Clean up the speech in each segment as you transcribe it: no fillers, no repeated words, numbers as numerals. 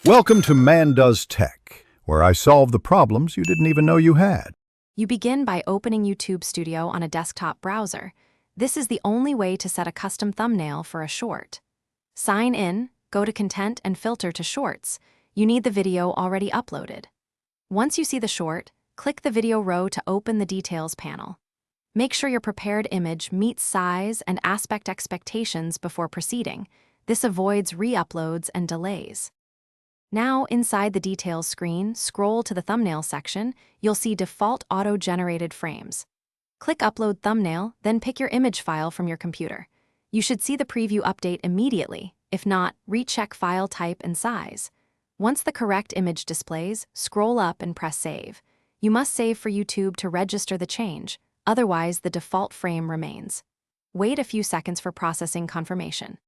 Welcome to Man Does Tech, where I solve the problems you didn't even know you had. You begin by opening YouTube Studio on a desktop browser. This is the only way to set a custom thumbnail for a short. Sign in, go to Content and filter to Shorts. You need the video already uploaded. Once you see the short, click the video row to open the Details panel. Make sure your prepared image meets size and aspect expectations before proceeding. This avoids re-uploads and delays. Now, inside the Details screen, scroll to the Thumbnail section. You'll see default auto-generated frames. Click Upload Thumbnail, then pick your image file from your computer. You should see the preview update immediately. If not, recheck file type and size. Once the correct image displays, scroll up and press Save. You must save for YouTube to register the change, otherwise the default frame remains. Wait a few seconds for processing confirmation.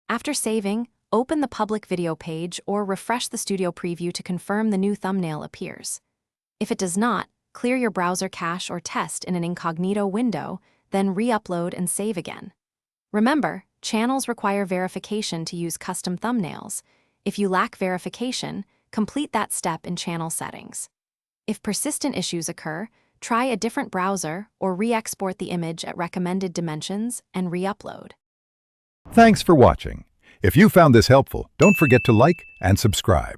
After saving, open the public video page or refresh the Studio preview to confirm the new thumbnail appears. If it does not, clear your browser cache or test in an incognito window, then re-upload and save again. Remember, channels require verification to use custom thumbnails. If you lack verification, complete that step in channel settings. If persistent issues occur, try a different browser or re-export the image at recommended dimensions and re-upload. Thanks for watching. If you found this helpful, don't forget to like and subscribe.